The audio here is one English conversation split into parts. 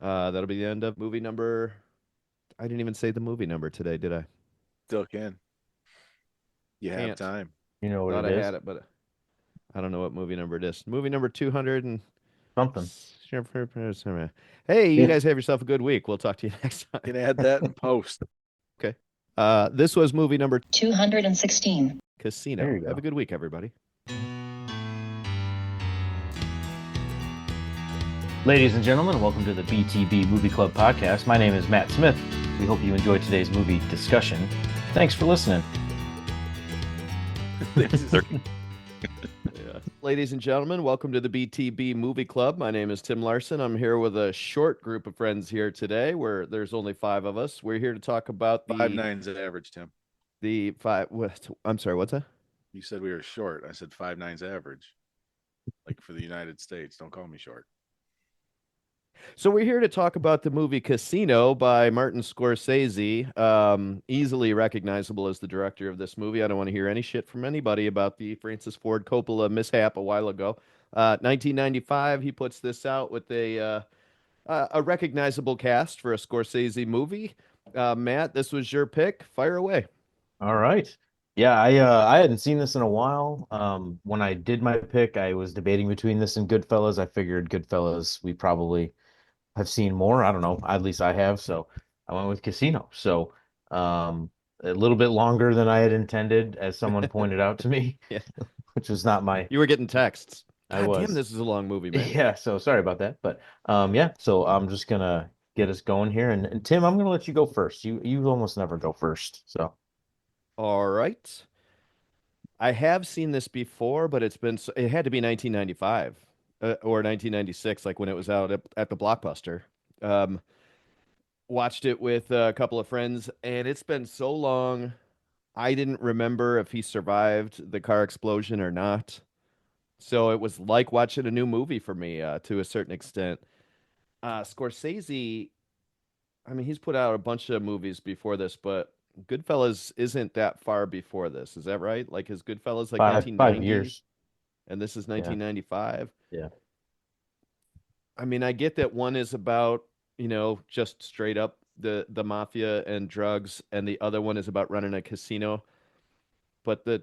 That'll be the end of movie number. I didn't even say the movie number today, did I? Still can. You have Can't. time. You know what Thought it I had is? it, but I don't know what movie number it is. Movie number 200 and Something. hey, you Yeah. guys have yourself a good week. We'll talk to you next time. Can add that in post. Okay. This was movie number 216. There Casino. you Have a go. good week, everybody. Ladies and gentlemen, welcome to the BTB Movie Club podcast. My name is Matt Smith. We hope you enjoyed today's movie discussion. Thanks for listening. Yeah. Ladies and gentlemen, welcome to the BTB Movie Club. My name is Tim Larson. I'm here with a short group of friends here today where there's only five of us. We're here to talk about Five nines average, Tim. the five I'm sorry, what's that? You said we were short. I said 5'9" average. Like for the United States. Don't call me short. So we're here to talk about the movie Casino by Martin Scorsese, easily recognizable as the director of this movie. I don't want to hear any shit from anybody about the Francis Ford Coppola mishap a while ago. 1995, he puts this out with a recognizable cast for a Scorsese movie. Matt, this was your pick. Fire away. All right. Yeah, I hadn't seen this in a while. When I did my pick, I was debating between this and Goodfellas. I figured Goodfellas we probably have seen more. I don't know. At least I have. So I went with Casino. So a little bit longer than I had intended, as someone pointed out to me, Yeah, which was not my. you were getting texts. I God damn, was. this is a long movie, man. Yeah. So sorry about that. But yeah. So I'm just gonna get us going here, and Tim, I'm gonna let you go first. You almost never go first. So All right. I have seen this before, but it had to be 1995 or 1996, like when it was out at the Blockbuster. Um, Watched it with a couple of friends, and it's been so long. I didn't remember if he survived the car explosion or not. So it was like watching a new movie for me to a certain extent. Scorsese, I mean, he's put out a bunch of movies before this, but Goodfellas isn't that far before this. Is that right? Like his Goodfellas like five 1990 years. and this is Yeah. 1995. Yeah. I mean, I get that one is about, just straight up the mafia and drugs, and the other one is about running a casino. But the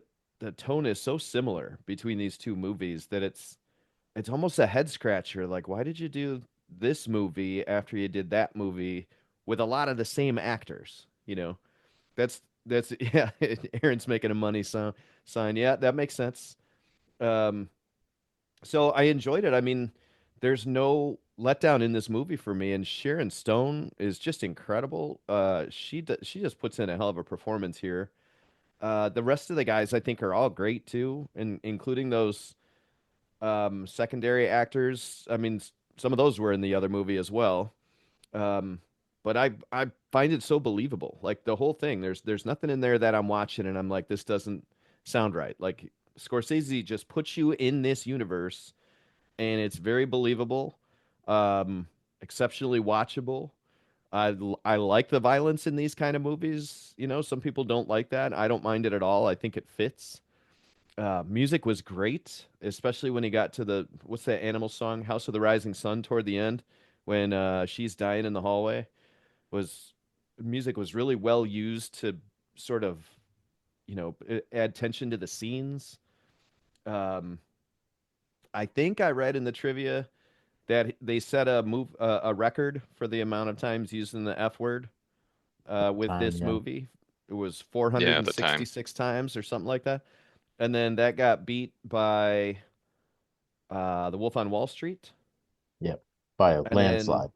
tone is so similar between these two movies that it's almost a head scratcher. Like, why did you do this movie after you did that movie with a lot of the same actors? That's yeah. Aaron's making a money sign. Yeah, that makes sense. Um, so I enjoyed it. I mean, there's no letdown in this movie for me, and Sharon Stone is just incredible. She just puts in a hell of a performance here. The rest of the guys I think are all great too, and including those secondary actors. I mean, some of those were in the other movie as well. Um, but I find it so believable. Like the whole thing. There's nothing in there that I'm watching and I'm like, this doesn't sound right. Like Scorsese just puts you in this universe and it's very believable, exceptionally watchable. I like the violence in these kind of movies. Some people don't like that. I don't mind it at all. I think it fits. Music was great, especially when he got to the what's that animal song, "House of the Rising Sun" toward the end, when she's dying in the hallway. Was Music was really well used to sort of add tension to the scenes. Um, I think I read in the trivia that they set a record for the amount of times using the F word with Time. this Yeah. movie. It was Yeah, at the time. 466 times or something like that. And then that got beat by The Wolf on Wall Street. Yep. By a And then landslide.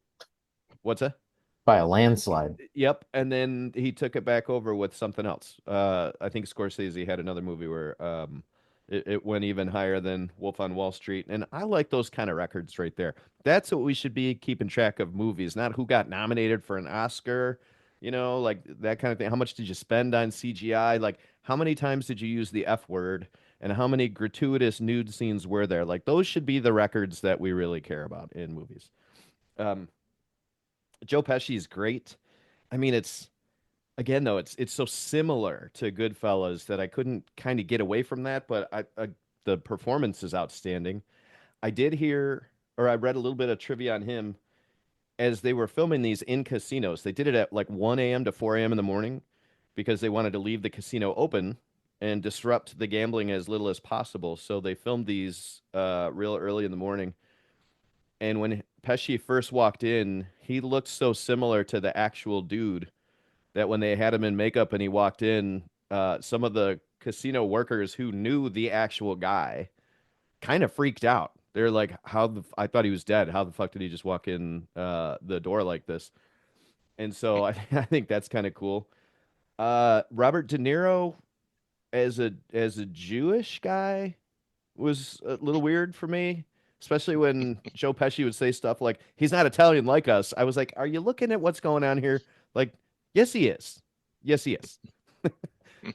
what's that? By a landslide. Yep. And then he took it back over with something else. I think Scorsese had another movie where it went even higher than Wolf on Wall Street. And I like those kind of records right there. That's what we should be keeping track of movies, not who got nominated for an Oscar, like that kind of thing. How much did you spend on CGI? Like, how many times did you use the F word? And how many gratuitous nude scenes were there? Like, those should be the records that we really care about in movies. Um, Joe Pesci is great. I mean, it's again though, it's so similar to Goodfellas that I couldn't kind of get away from that. But the performance is outstanding. I did hear, or I read a little bit of trivia on him. as they were filming these in casinos, they did it at like 1 a.m. to 4 a.m. in the morning because they wanted to leave the casino open and disrupt the gambling as little as possible. So they filmed these real early in the morning. And when Pesci first walked in, he looked so similar to the actual dude that when they had him in makeup and he walked in, some of the casino workers who knew the actual guy kind of freaked out. They're like, I thought he was dead. How the fuck did he just walk in the door like this?" And so I think that's kind of cool. Robert De Niro as a Jewish guy was a little weird for me, especially when Joe Pesci would say stuff like, "He's not Italian like us." I was like, "Are you looking at what's going on here?" Like, yes, he is. Yes, he is.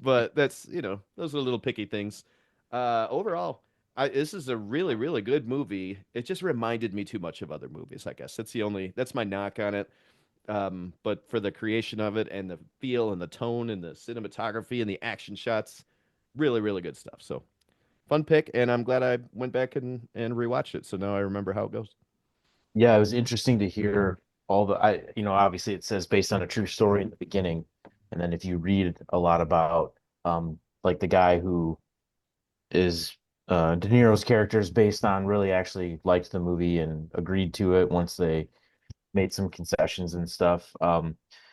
But that's, those are little picky things. Overall, this is a really, really good movie. It just reminded me too much of other movies, I guess. That's my knock on it. But for the creation of it and the feel and the tone and the cinematography and the action shots, really, really good stuff. So fun pick, and I'm glad I went back and rewatched it. So now I remember how it goes. Yeah, it was interesting to hear all obviously it says based on a true story in the beginning. And then if you read a lot about like the guy who is De Niro's character is based on really actually liked the movie and agreed to it once they made some concessions and stuff.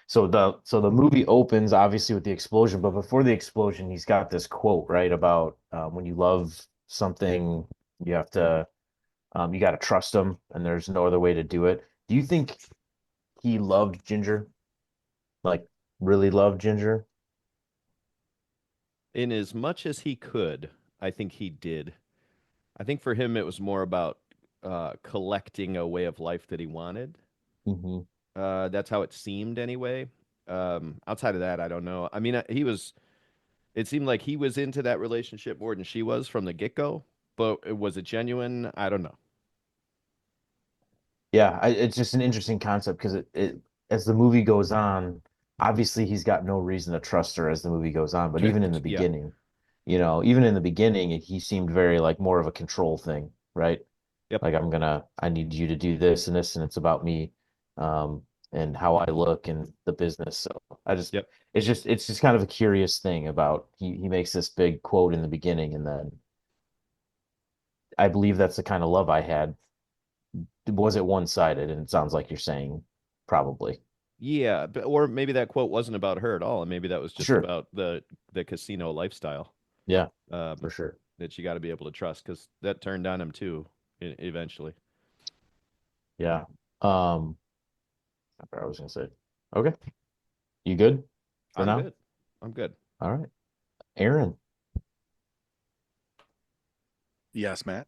So the movie opens obviously with the explosion, but before the explosion, he's got this quote, right, about when you love something, you have to you got to trust them, and there's no other way to do it. Do you think he loved Ginger? Like, really loved Ginger? In as much as he could, I think he did. I think for him, it was more about collecting a way of life that he wanted. Hmm. That's how it seemed anyway. Outside of that, I don't know. I mean, it seemed like he was into that relationship more than she was from the get-go, but was it genuine? I don't know. Yeah, it's just an interesting concept because it as the movie goes on, obviously he's got no reason to trust her as the movie goes on. But even in the Yeah. beginning, even in the beginning, he seemed very like more of a control thing, right? Yep. Like I need you to do this and this, and it's about me, and how I look and the business. So I just, Yep. it's just kind of a curious thing about he makes this big quote in the beginning, and then I believe that's the kind of love I had. Was it one-sided? And it sounds like you're saying probably. Yeah, or maybe that quote wasn't about her at all, and maybe that was just Sure. about the casino lifestyle Yeah, for um, sure. that you got to be able to trust because that turned on him too, eventually. Yeah. Um, I forgot what I was gonna say. Okay. You good for I'm now? good. I'm good. All right. Aaron, Yes, Matt.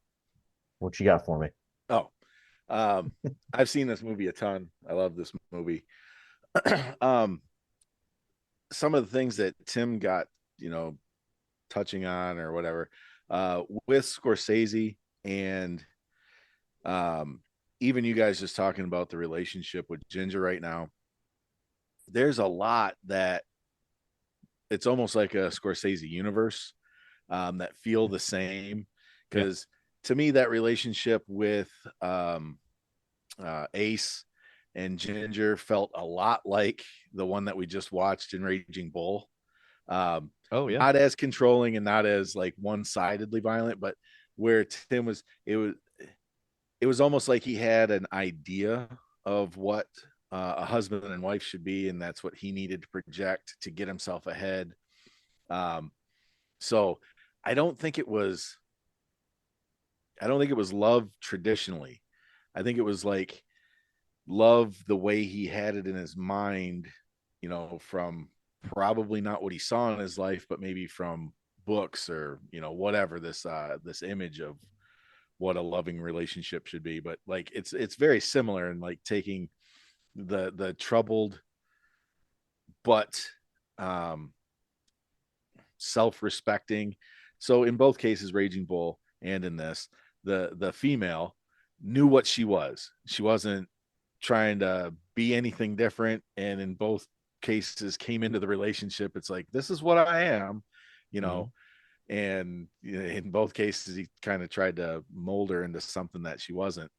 what you got for me? Oh, um, I've seen this movie a ton. I love this movie. um, some of the things that Tim got, you know, touching on or whatever, with Scorsese and um, even you guys just talking about the relationship with Ginger right now. There's a lot that it's almost like a Scorsese universe that feel the same Yeah. because to me that relationship with Ace and Ginger felt a lot like the one that we just watched in Raging Bull. Oh yeah. Not as controlling and not as like one-sidedly violent, but where Tim was, it was almost like he had an idea of what a husband and wife should be, and that's what he needed to project to get himself ahead. Um, so I don't think it was. I don't think it was love traditionally. I think it was like love the way he had it in his mind, from probably not what he saw in his life, but maybe from books or whatever this image of what a loving relationship should be. But like it's very similar in like taking the troubled but um self-respecting. So in both cases, Raging Bull and in this, the female knew what she was. She wasn't trying to be anything different, and in both cases came into the relationship. It's like this is what I am, you Hmm. know. And in both cases, he kind of tried to mold her into something that she wasn't.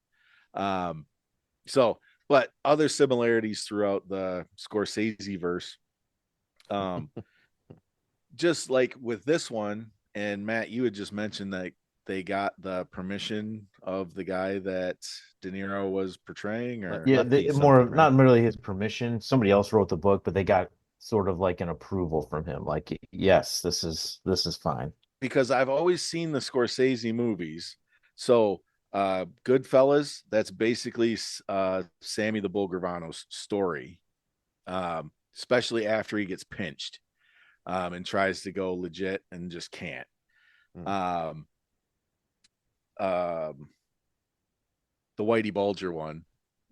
Um, so but other similarities throughout the Scorsese verse. Um, just like with this one, and Matt, you had just mentioned that they got the permission of the guy that De Niro was portraying, or Yeah, Lefty more something, right? not really his permission. Somebody else wrote the book, but they got sort of like an approval from him. Like, yes, this is fine. because I've always seen the Scorsese movies. So, Goodfellas, that's basically Sammy the Bull Gravano's story, especially after he gets pinched and tries to go legit and just can't. Mm. Um, um, the Whitey Bulger one.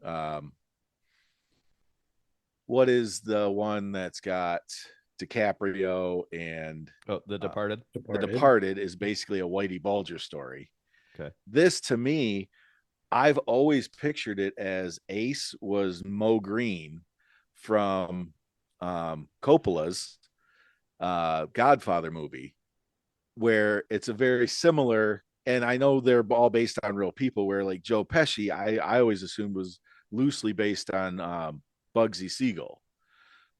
Um, what is the one that's got DiCaprio and Oh, The uh, Departed. The Departed. Departed is basically a Whitey Bulger story. Okay. This to me, I've always pictured it as Ace was Mo Green from Coppola's Godfather movie, where it's a very similar, and I know they're all based on real people, where like Joe Pesci, I always assumed was loosely based on Bugsy Siegel,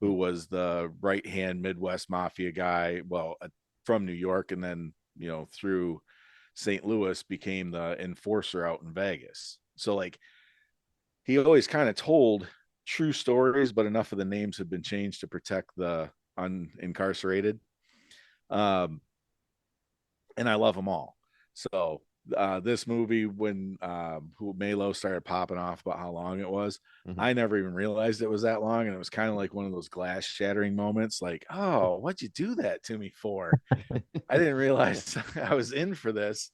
who Mm. was the right hand Midwest mafia guy, well, from New York, and then, through St. Louis became the enforcer out in Vegas. So like he always kind of told true stories, but enough of the names had been changed to protect the unincarcerated. Um, and I love them all. So this movie, when who Melo started popping off about how long it was, Mhm. I never even realized it was that long, and it was kind of like one of those glass shattering moments. Like, oh, what'd you do that to me for? I didn't realize I was in for this.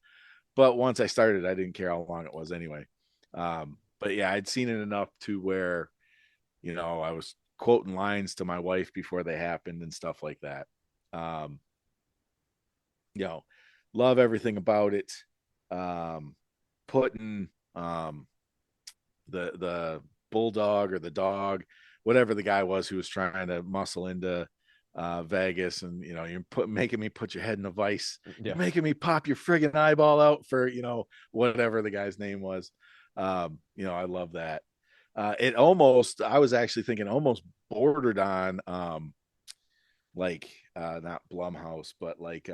But once I started, I didn't care how long it was anyway. But yeah, I'd seen it enough to where, I was quoting lines to my wife before they happened and stuff like that. Um, you know, love everything about it. Um, putting the bulldog or the dog, whatever the guy was who was trying to muscle into Vegas, and you're making me put your head in a vice. You're Yeah. making me pop your friggin' eyeball out for whatever the guy's name was. I love that. It almost, I was actually thinking, almost bordered on like not Blumhouse, but like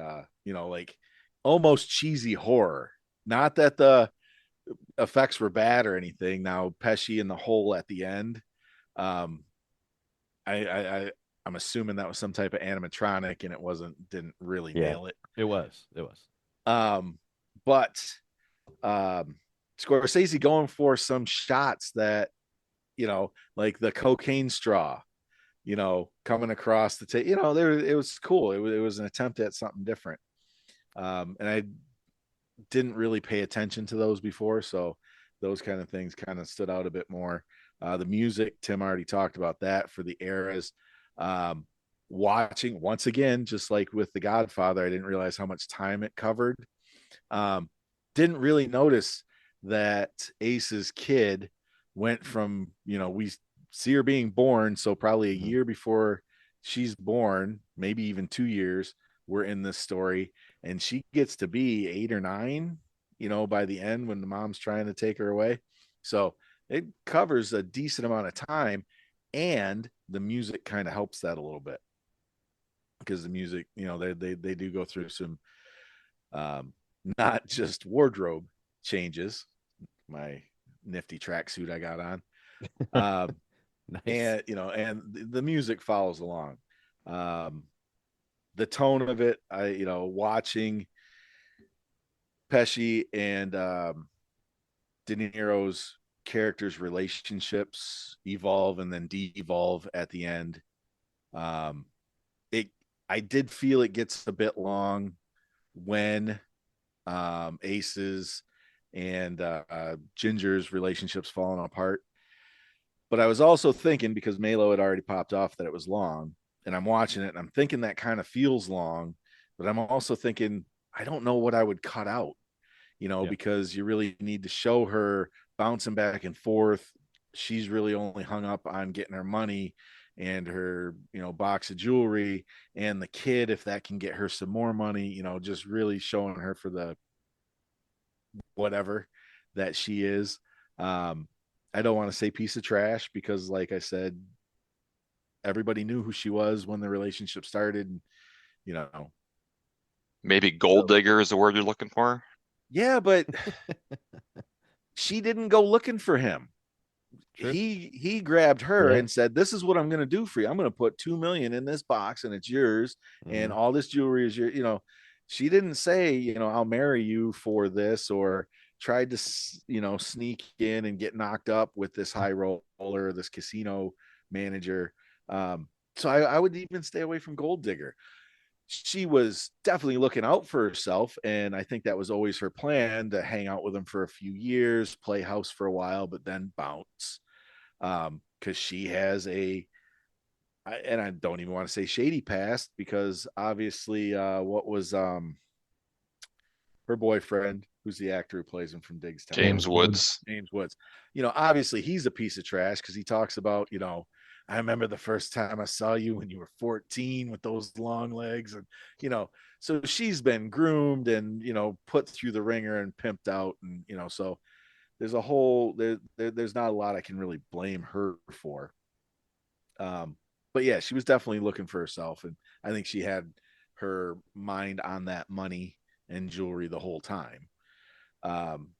like almost cheesy horror. Not that the effects were bad or anything. Now Pesci in the hole at the end, um, I I'm assuming that was some type of animatronic, and it didn't really Yeah. nail it. It was. It was. Um, but Scorsese going for some shots that like the cocaine straw, coming across the tape. It was cool. It was an attempt at something different. And I didn't really pay attention to those before, so those kind of things kind of stood out a bit more. The music, Tim already talked about that for the eras. Um, Watching once again, just like with The Godfather, I didn't realize how much time it covered. Um, didn't really notice that Ace's kid went from, we see her being born, so probably a Mhm. year before she's born, maybe even 2 years, we're in this story, and she gets to be 8 or 9, by the end when the mom's trying to take her away. So it covers a decent amount of time, and the music kind of helps that a little bit, because the music, they do go through some um, not just wardrobe changes. My nifty tracksuit I got on, um, Nice. and the music follows along. Um, the tone of it, watching Pesci and De Niro's characters' relationships evolve and then de-evolve at the end. Um, it, I did feel it gets a bit long when Aces and Ginger's relationships falling apart. But I was also thinking, because Melo had already popped off, that it was long, and I'm watching it and I'm thinking that kind of feels long, but I'm also thinking I don't know what I would cut out, Yeah. because you really need to show her bouncing back and forth. She's really only hung up on getting her money and her, box of jewelry, and the kid, if that can get her some more money, just really showing her for the whatever that she is. Um, I don't want to say piece of trash because, like I said, everybody knew who she was when the relationship started. And, you know, Maybe gold so digger is the word you're looking for. yeah, but she didn't go looking for him. True. He grabbed her Yeah. and said, "This is what I'm going to do for you. I'm going to put 2 million in this box, and it's yours, and Mhm. all this jewelry is your." She didn't say, "I'll marry you for this," or tried to, sneak in and get knocked up with this high roller, this casino manager. So I would even stay away from gold digger. She was definitely looking out for herself, and I think that was always her plan, to hang out with him for a few years, play house for a while, but then bounce. Because she has and I don't even want to say shady past, because obviously, what was her boyfriend, who's the actor who plays him from Diggstown, James James Woods. Woods. James Woods. Obviously he's a piece of trash, because he talks about, I remember the first time I saw you when you were 14 with those long legs, and you know, so she's been groomed and put through the ringer and pimped out, and so there's a whole there's not a lot I can really blame her for. But yeah, she was definitely looking for herself, and I think she had her mind on that money and jewelry the whole time. Um,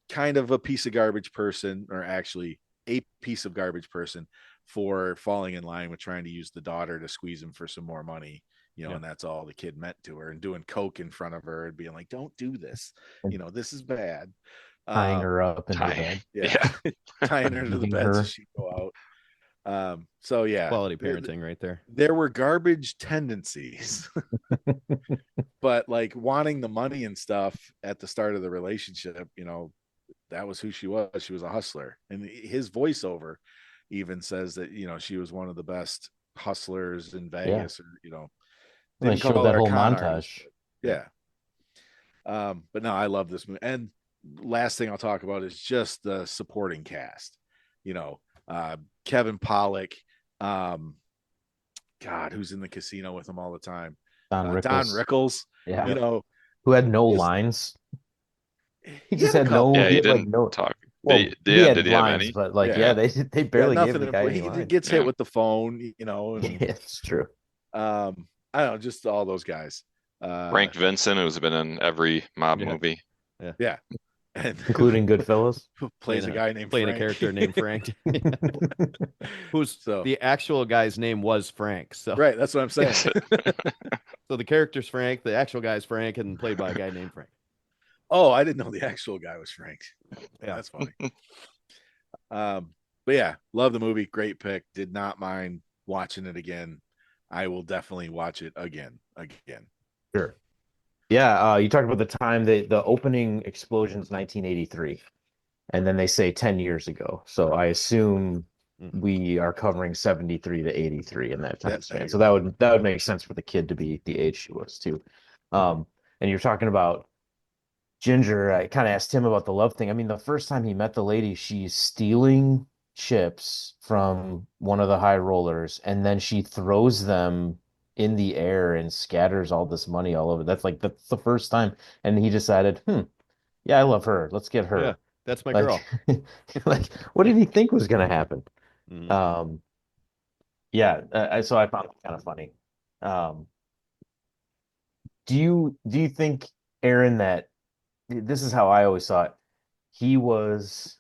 Kind of a piece of garbage person, or actually a piece of garbage person, for falling in line with trying to use the daughter to squeeze him for some more money. Yeah. And that's all the kid meant to her, and doing coke in front of her and being like, "Don't do this. And This is bad." tying Um, her up into the Ty. bed, yeah, Yeah. tying her to the beating bed so her. she'd go out. So yeah, Quality parenting right there. there were garbage tendencies, but like wanting the money and stuff at the start of the relationship, that was who she was. She was a hustler, and his voiceover even says that she was one of the best hustlers in Yeah. Vegas, or And they didn't showed call that her a whole con artist, montage. but Yeah. yeah. But no, I love this movie. And last thing I'll talk about is just the supporting cast. You know, Kevin Pollock, um, God, who's in the casino with him all the time? Don Don Rickles. Rickles. Yeah. You know, Who had no just lines. He he just had a had no, couple. Yeah, he he had like didn't no, talk. well, he Yeah, had did he have lines, any? but like, Yeah, yeah, they he had barely gave nothing. the guy any He lines. gets hit Yeah. with the phone, and Mhm. Yeah, it's true. I don't know, just all those guys. Frank Vincent, who's been in every mob Yeah. movie. Yeah. Yeah, and Including Goodfellas. who Playing plays a a guy named playing a Frank. character named Frank. Who's So the actual guy's name was Frank. So right, that's what I'm saying. Yes. so the character's Frank, the actual guy's Frank, and played by a guy named Frank. Oh, I didn't know the actual guy was Frank. Yeah. That's funny. But yeah, love the movie. Great pick. Did not mind watching it again. I will definitely watch it again. Again. Sure. Yeah, you talked about the time the opening explosion's 1983, and then they say 10 years ago. So I assume Mhm. we are covering 73 to 83 in that time That there span. you So go. that would make sense for the kid to be the age she was too. And you're talking about Ginger. I kind of asked him about the love thing. I mean, the first time he met the lady, she's stealing chips from one of the high rollers, and then she throws them in the air and scatters all this money all over. That's the first time. And he decided, yeah, I love her. Let's get Yeah, her. that's my Like, girl. like, what did he think was gonna happen? Mhm. Um, yeah, so I found it kind of funny. Um, do you think, Aaron, that this is how I always saw it? He was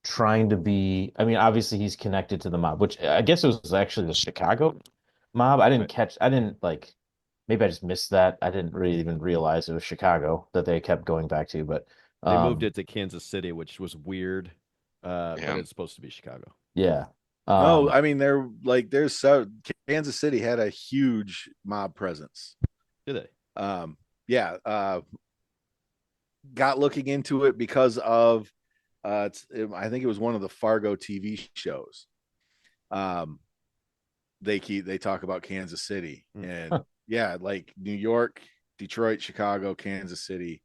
trying to be, I mean, obviously he's connected to the mob, which I guess it was actually the Chicago mob. Right. I didn't like, maybe I just missed that. I didn't really even realize it was Chicago that they kept going back to, but They moved um, it to Kansas City, which was weird. But Yeah. it's supposed to be Chicago. yeah. No, Um, I mean there's so Kansas City had a huge mob presence. Did they? Um, yeah, got looking into it because of I think it was one of the Fargo TV shows. Um, they talk about Kansas City, Hmm. and huh. yeah, like New York, Detroit, Chicago, Kansas City,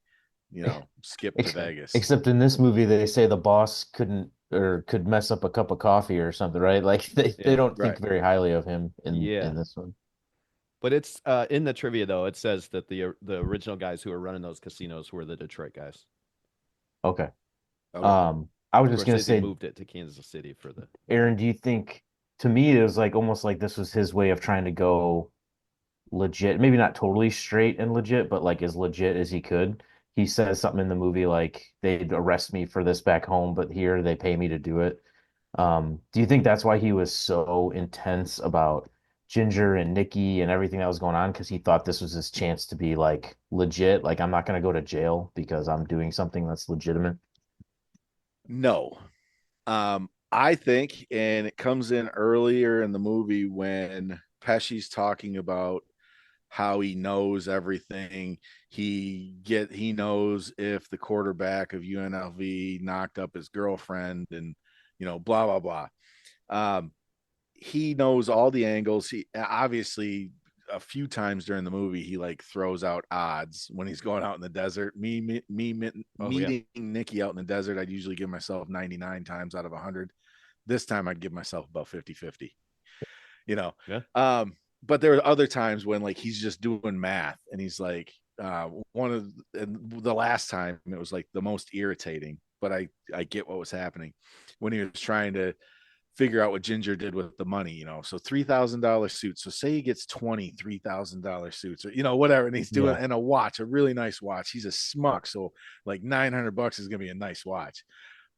skip to Except, Vegas. except in this movie, they say the boss couldn't or could mess up a cup of coffee or something, right? Like they Yeah. don't think Right. very highly of him Yeah. in this one. But it's in the trivia though. It says that the original guys who were running those casinos were the Detroit guys. Okay. Okay. Um, I was just gonna Scorsese say, moved it to Kansas City for the. Aaron, do you think to me it was like almost like this was his way of trying to go legit, maybe not totally straight and legit, but like as legit as he could. He says something in the movie like they'd arrest me for this back home, but here they pay me to do it. Do you think that's why he was so intense about Ginger and Nikki and everything that was going on? Because he thought this was his chance to be like legit, like I'm not going to go to jail because I'm doing something that's legitimate. No. I think, and it comes in earlier in the movie when Pesci's talking about how he knows everything. He knows if the quarterback of UNLV knocked up his girlfriend and blah blah blah. Um, he knows all the angles. He obviously a few times during the movie he like throws out odds when he's going out in the desert. Oh yeah, Meeting Nikki out in the desert, I'd usually give myself 99 times out of 100. This time I'd give myself about 50-50, you know. yeah, But there are other times when like he's just doing math and he's like one of the last time it was like the most irritating, but I get what was happening when he was trying to figure out what Ginger did with the money, so $3,000 suits. So say he gets 20 $3,000 suits or whatever, and he's doing Yeah. and a watch, a really nice watch. He's a smuck, so like $900 is gonna be a nice watch.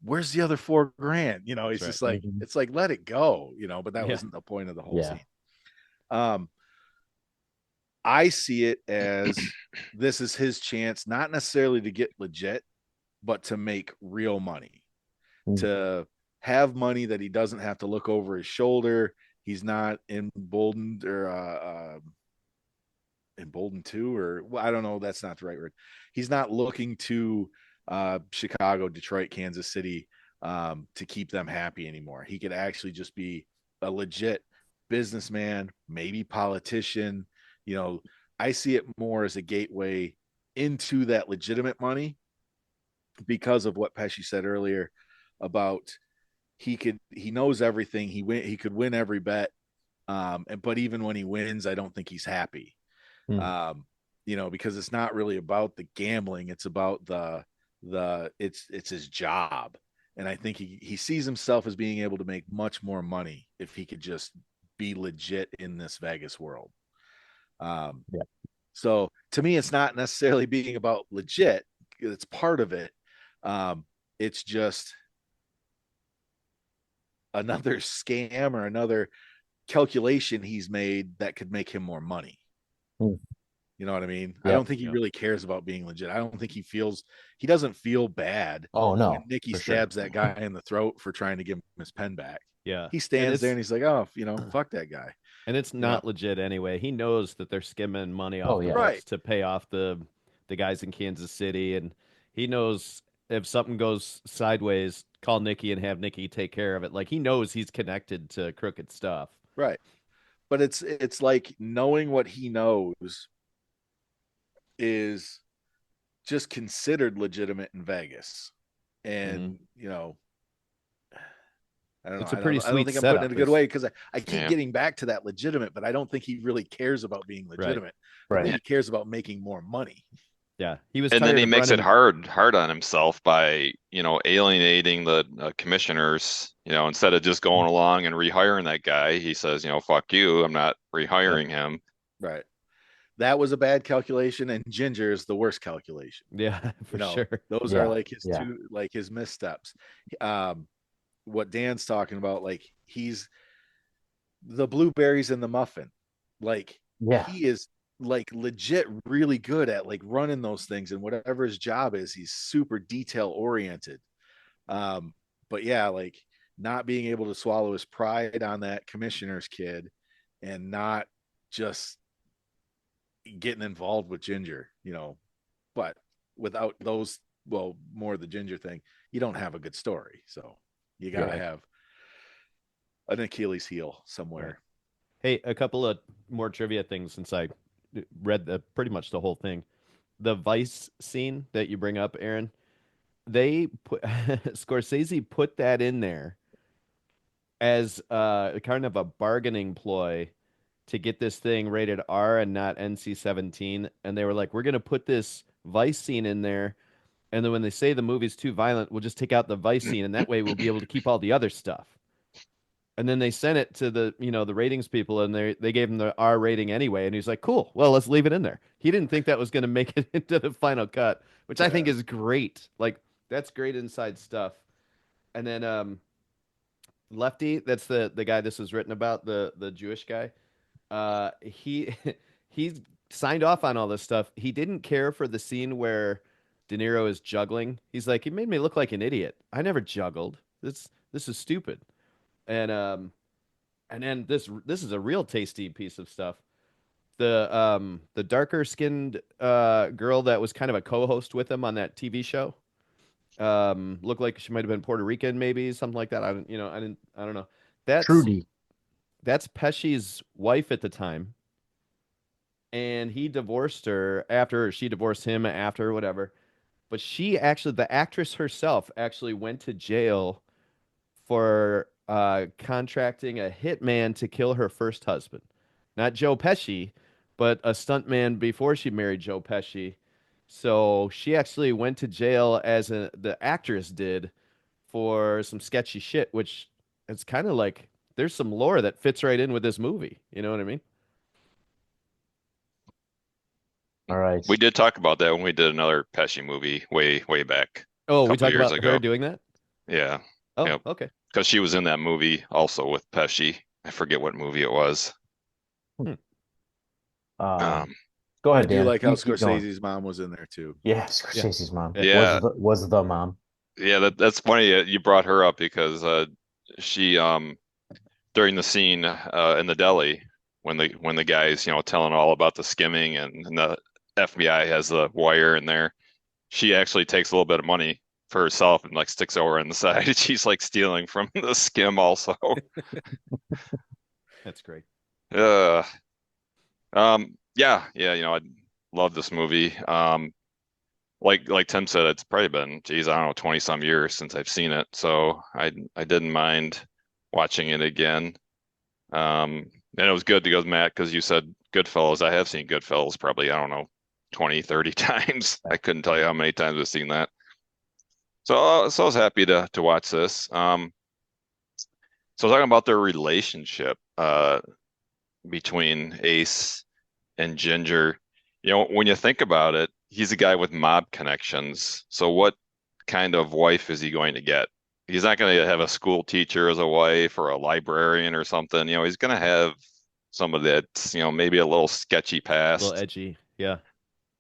Where's the other 4 grand? that's He's right. just like, Mhm. it's like let it go, but that Yeah, wasn't the point of the whole Yeah. scene. Um, I see it as this is his chance, not necessarily to get legit, but to make real money, Mm. to have money that he doesn't have to look over his shoulder. He's not emboldened or emboldened to, or well, I don't know. That's not the right word. He's not looking to Chicago, Detroit, Kansas City to keep them happy anymore. He could actually just be a legit businessman, maybe politician. You know, I see it more as a gateway into that legitimate money because of what Pesci said earlier about he knows everything. He could win every bet. But even when he wins, I don't think he's happy. Mm. Um, because it's not really about the gambling, it's about it's his job. And I think he sees himself as being able to make much more money if he could just be legit in this Vegas world. Um, Yeah. so to me, it's not necessarily being about legit. It's part of it. Um, it's just another scam or another calculation he's made that could make him more money. Mm. You know what I mean? I Yep. don't think he yeah. really cares about being legit. I don't think he doesn't feel bad Oh when no, Nikki for sure. stabs that guy in the throat for trying to give him his pen back. Yeah, He and stands there it's and he's like, oh, fuck that guy. and it's You know? not legit anyway. He knows that they're skimming money Oh off the yeah. Right. books to pay off the guys in Kansas City, and he knows if something goes sideways, call Nikki and have Nikki take care of it. Like he knows he's connected to crooked stuff. Right. But it's like knowing what he knows is just considered legitimate in Vegas. Hmm. And, I don't know. It's a I pretty don't. I don't sweet think I'm putting it setup. a good Is way because I keep Yeah. getting back to that legitimate, but I don't think he really cares about being right. legitimate. I think Right. he cares about making more money. Yeah, he was And then tired he of makes it running. hard on himself by, alienating the commissioners, instead of just going along and rehiring that guy, he says, fuck you, I'm not Yep. rehiring him. Right. That was a bad calculation, and Ginger is the worst calculation. Yeah, for sure. Those are Yeah. like his Yeah. two, like his missteps. Um, what Dan's talking about, like he's the blueberries in the muffin. Like Yeah. he is like legit really good at like running those things and whatever his job is, he's super detail oriented. Um, but yeah, like not being able to swallow his pride on that commissioner's kid and not just getting involved with Ginger, but without those, well, more the Ginger thing, you don't have a good story. So you got to Yeah. have an Achilles heel Right. somewhere. Hey, a couple of more trivia things since I read pretty much the whole thing. The Vice scene that you bring up, Aaron, they put Scorsese put that in there as kind of a bargaining ploy to get this thing rated R and not NC-17. And they were like, we're gonna put this Vice scene in there And then when they say the movie's too violent, we'll just take out the vice scene, and that way we'll be able to keep all the other stuff. And then they sent it to the ratings people, and they gave him the R rating anyway. And he's like, "Cool, well, let's leave it in there." He didn't think that was going to make it into the final cut, which I think Yeah. is great. Like that's great inside stuff. And then Lefty, that's the guy this was written about, the Jewish guy. He he signed off on all this stuff. He didn't care for the scene where De Niro is juggling. He's like, "He made me look like an idiot. I never juggled. This is stupid." And then this is a real tasty piece of stuff. The darker skinned girl that was kind of a co-host with him on that TV show. Looked like she might have been Puerto Rican, maybe something like that. I don't know. That's Trudy. that's Pesci's wife at the time, and he divorced her after, or she divorced him after, whatever. But she actually, the actress herself, actually went to jail for contracting a hitman to kill her first husband. Not Joe Pesci, but a stuntman before she married Joe Pesci. So she actually went to jail the actress did for some sketchy shit, which it's kind of like there's some lore that fits right in with this movie. You know what I mean? All right. We did talk about that when we did another Pesci movie way back Oh, a we couple talk years about her ago. doing that? Yeah, Oh, yep. okay. Because she was in that movie also with Pesci. I forget what movie it was. Hmm. Um, Um, Go I ahead, do Dan. like how You keep going. Scorsese's mom was in there too. Yeah, Yeah. Scorsese's mom Yeah. yeah, was the mom. yeah. That's funny. You brought her up because she during the scene in the deli when the guy's telling all about the skimming and the FBI has the wire in there, she actually takes a little bit of money for herself and like sticks over on the side. She's like stealing from the skim also. That's great. Uh, yeah. I love this movie. Like Tim said, it's probably been, geez, I don't know, 20 some years since I've seen it. So I didn't mind watching it again. And it was good to go, Matt, because you said Goodfellas. I have seen Goodfellas probably, I don't know, 20, 30 times. I couldn't tell you how many times I've seen that. So I was happy to watch this. So talking about their relationship between Ace and Ginger, when you think about it, he's a guy with mob connections. So what kind of wife is he going to get? He's not going to have a school teacher as a wife or a librarian or something. He's going to have somebody that's, maybe a little sketchy A little past. edgy. Yeah.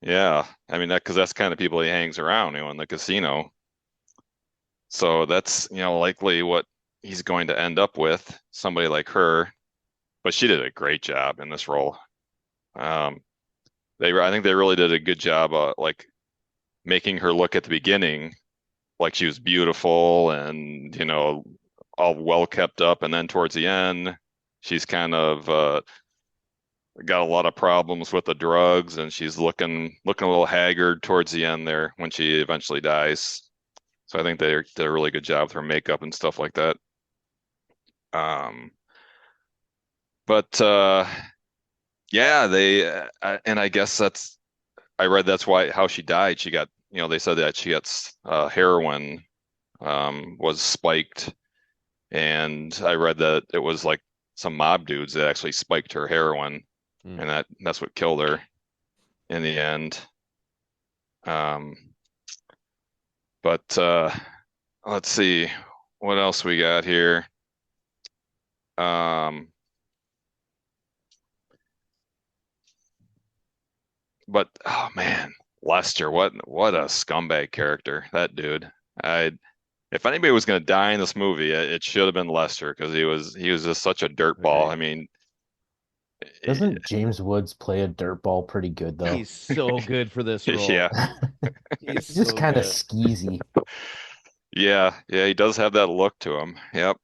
Yeah. I mean, because that's kind of people he hangs around, in the casino. So that's, likely what he's going to end up with, somebody like her. But she did a great job in this role. Um, I think they really did a good job, like making her look at the beginning like she was beautiful and all well kept up, and then towards the end, she's kind of got a lot of problems with the drugs, and she's looking a little haggard towards the end there when she eventually dies. So I think they did a really good job with her makeup and stuff like that. Um, but yeah, and I guess I read that's why how she died. She got, they said that she got heroin was spiked, and I read that it was like some mob dudes that actually spiked her heroin, Mm. and that's what killed her in the end. Um, but let's see what else we got here. Um, but oh man, Lester, what a scumbag character, that dude. I If anybody was going to die in this movie, it should have been Lester because he was just such a dirtball. I Agreed. mean, Doesn't James Woods play a dirtball pretty good though? He's so good for this role. yeah, He's He's just so kind of good. skeezy. yeah, he does have that look to him. Yep.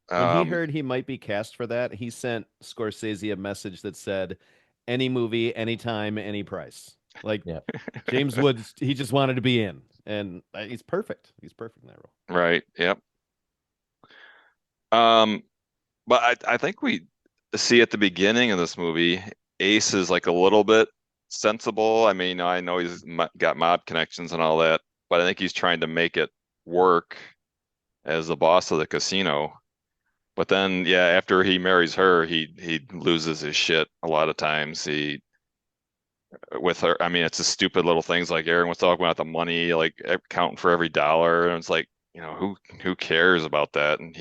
When he Um, heard he might be cast for that, he sent Scorsese a message that said, "Any movie, anytime, any price." Like Yeah. James Woods, he just wanted to be in, and he's perfect. He's perfect in that role. right. Yep. Um, but I think we see at the beginning of this movie, Ace is like a little bit sensible. I mean, I know he's got mob connections and all that, but I think he's trying to make it work as the boss of the casino. But then, yeah, after he marries her, he loses his shit a lot of times. He with her, I mean, it's just stupid little things like Aaron was talking about the money, like counting for every dollar, and it's like, who cares about that? And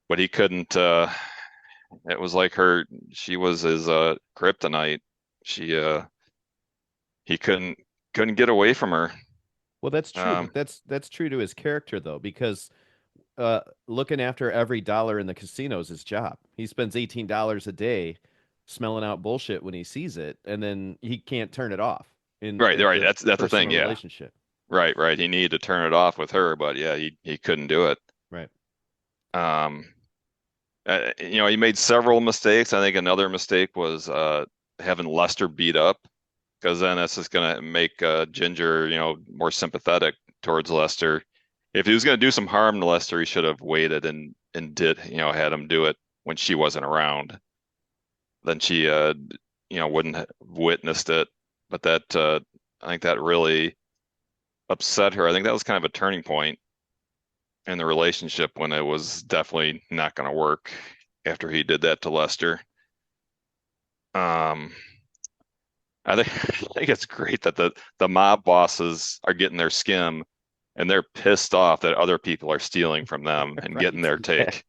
but he couldn't. It was like she was his kryptonite. She he couldn't get away from her. Well, that's true, Um, but that's true to his character though, because looking after every dollar in the casino is his job. He spends $18 a day smelling out bullshit when he sees it, and then he can't turn it off right, in right. the That's the thing. personal Yeah, relationship. right, right. He needed to turn it off with her, but yeah, he couldn't do it. Right. Um, he made several mistakes. I think another mistake was having Lester beat up, because then that's just gonna make Ginger, more sympathetic towards Lester. If he was gonna do some harm to Lester, he should have waited and had him do it when she wasn't around. Then she wouldn't have witnessed it. But I think that really upset her. I think that was kind of a turning point in the relationship when it was definitely not going to work after he did that to Lester. Um, I think I think it's great that the mob bosses are getting their skim, and they're pissed off that other people are stealing from them and getting Right. their Yeah. take.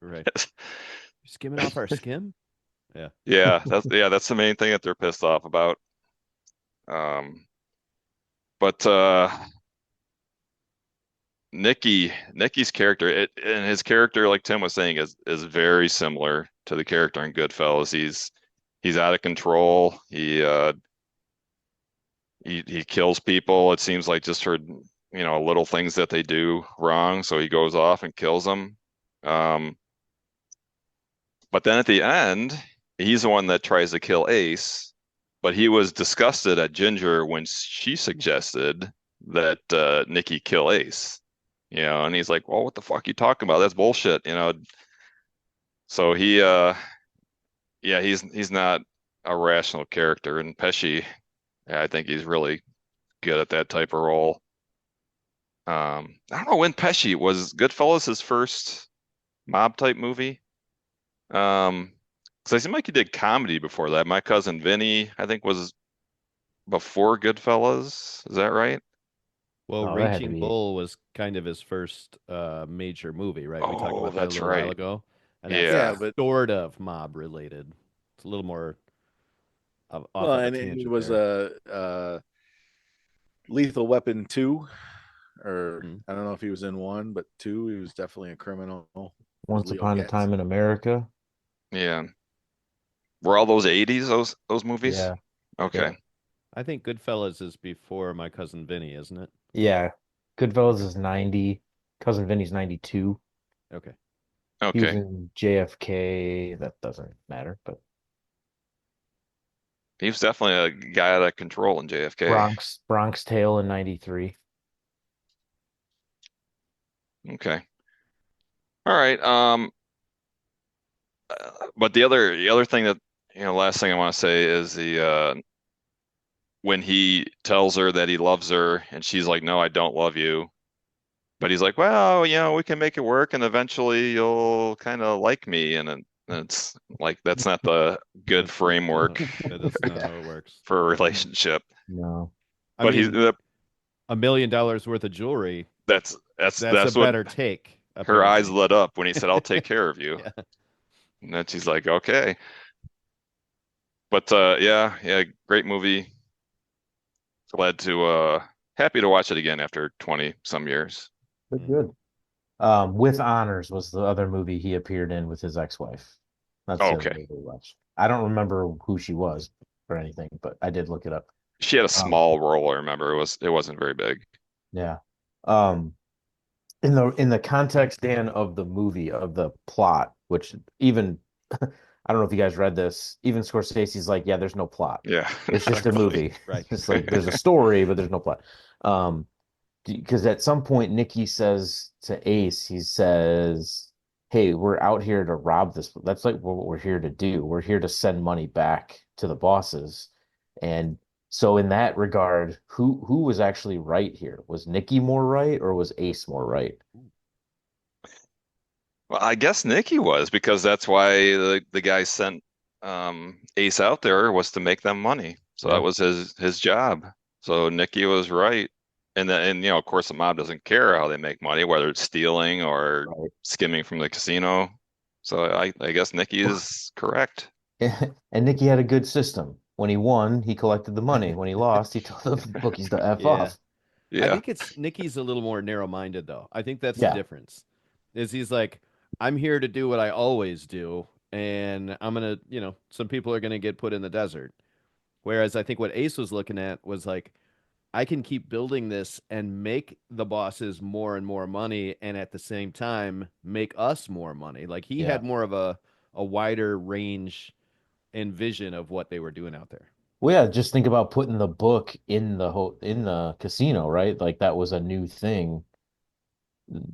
Right. You're skimming off our skim? Yeah. Yeah, that's the main thing that they're pissed off about. Um, but Nicky's character, and his character, like Tim was saying, is very similar to the character in Goodfellas. He's out of control. He kills people. It seems like just for little things that they do wrong, so he goes off and kills them. Um, but then at the end, he's the one that tries to kill Ace. But he was disgusted at Ginger when she suggested that Nicky kill Ace. And he's like, "Well, what the fuck are you talking about? That's bullshit." So yeah, he's not a rational character. And Pesci, yeah, I think he's really good at that type of role. I don't know when Pesci was Goodfellas his first mob type movie. Um, because I seem like he did comedy before that. My Cousin Vinny, I think, was before Goodfellas. Is that right? Well, Oh, that had to Raging be. Bull was kind of his first major movie, right? We talked Oh, about that a that's little while right. ago, and that's Yeah, Yeah. but sort of mob related. It's a little more off well, of a and he tangent was there. a Lethal Weapon 2, or Mhm. I don't know if he was in 1, but 2, he was definitely a criminal. Was Once Leo Upon a Getz. Time in America. Yeah. Were all those 80s, those movies? Yeah. Okay. Yep. I think Goodfellas is before My Cousin Vinny, isn't it? Yeah. Goodfellas Okay. is 90. Cousin Vinny's 92. Okay. He was Okay. in JFK. That doesn't matter, but He was definitely a guy out of control in JFK. Bronx Tale in 93. Okay. All right. But the other thing that last thing I want to say is the when he tells her that he loves her and she's like, "No, I don't love you." But he's like, "Well, we can make it work and eventually you'll kind of like me." And it's like that's not the good framework That's not how it works. for a relationship. No. I But he's mean, $1 million worth of jewelry, that's that's that's a that's what better take, her eyes apparently. lit up when he said, "I'll take care of you." Yeah. And then she's like, "Okay." But yeah, yeah, great movie. Glad to happy to watch it again after 20 some years. But Mhm. good. With Honors was the other movie he appeared in with his ex-wife. That's the other Okay. movie we watched. I don't remember who she was or anything, but I did look it up. She had a Um, small role, I remember. It wasn't very big. yeah. Um, in the context, Dan, of the movie, of the plot, which even I don't know if you guys read this, even Scorsese's like, yeah, there's no plot. Yeah, It's not just a really. movie. Right. It's like there's a story, but there's no plot. Um, because at some point Nicky says to Ace, he says, "Hey, we're out here to rob this. That's like what we're here to do. We're here to send money back to the bosses." And So in that regard, who was actually right here? Was Nikki more right or was Ace more right? Well, I guess Nikki was because that's why the guy sent Ace out there was to make them money. So that Yeah. was his job. So Nikki was right. And then and of course the mob doesn't care how they make money, whether it's stealing or Right. skimming from the casino. So I guess Nikki is correct. And Nikki had a good system. When he won, he collected the money. When he lost, he told the bookies to F Yeah. off. I Yeah. think it's Nikki's a little more narrow-minded though. I think that's the Yeah. difference. Is he's like, I'm here to do what I always do, and I'm gonna, some people are gonna get put in the desert. Whereas I think what Ace was looking at was like, I can keep building this and make the bosses more and more money, and at the same time make us more money. Like he Yeah. had more of a wider range and vision of what they were doing out there. Well, yeah, just think about putting the book in the casino, right? Like that was a new thing.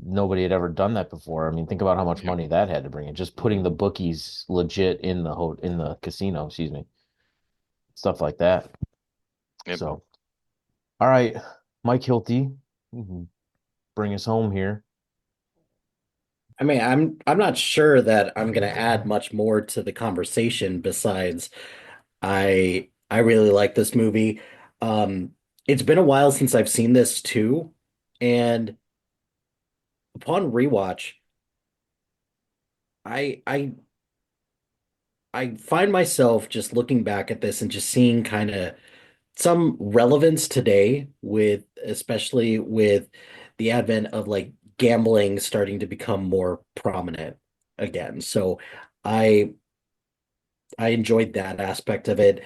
Nobody had ever done that before. I mean, think about how much Yep. money that had to bring in. Just Hmm. putting the bookies legit in the casino, excuse me. Stuff like that. Yep. So, all right, Mike Hilty, mhm, bring us home here. I mean, I'm not sure that I'm gonna add much more to the conversation besides I really like this movie. It's been a while since I've seen this too, and upon rewatch, I I find myself just looking back at this and just seeing kind of some relevance today with especially with the advent of like gambling starting to become more prominent again. So I I enjoyed that aspect of it.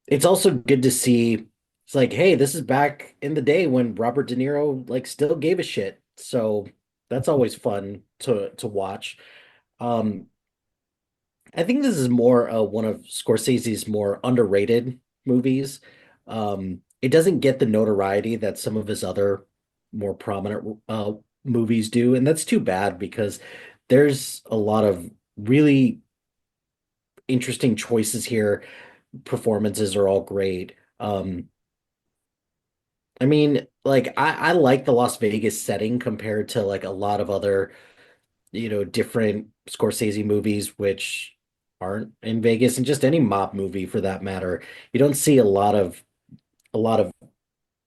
It's also good to see it's like, hey, this is back in the day when Robert De Niro like still gave a shit. So that's always fun to watch. Um, I think this is more one of Scorsese's more underrated movies. It doesn't get the notoriety that some of his other more prominent movies do, and that's too bad because there's a lot of really interesting choices here. Performances are all great. I mean, like I like the Las Vegas setting compared to like a lot of other, different Scorsese movies which aren't in Vegas and just any mob movie for that matter. You don't see a lot of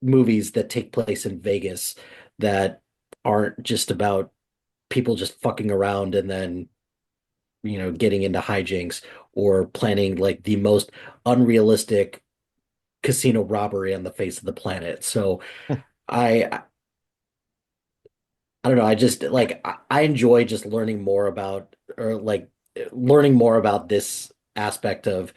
movies that take place in Vegas that aren't just about people just fucking around and then, getting into hijinks or planning like the most unrealistic casino robbery on the face of the planet. So I I don't know. I just like I enjoy just learning more about or like learning more about this aspect of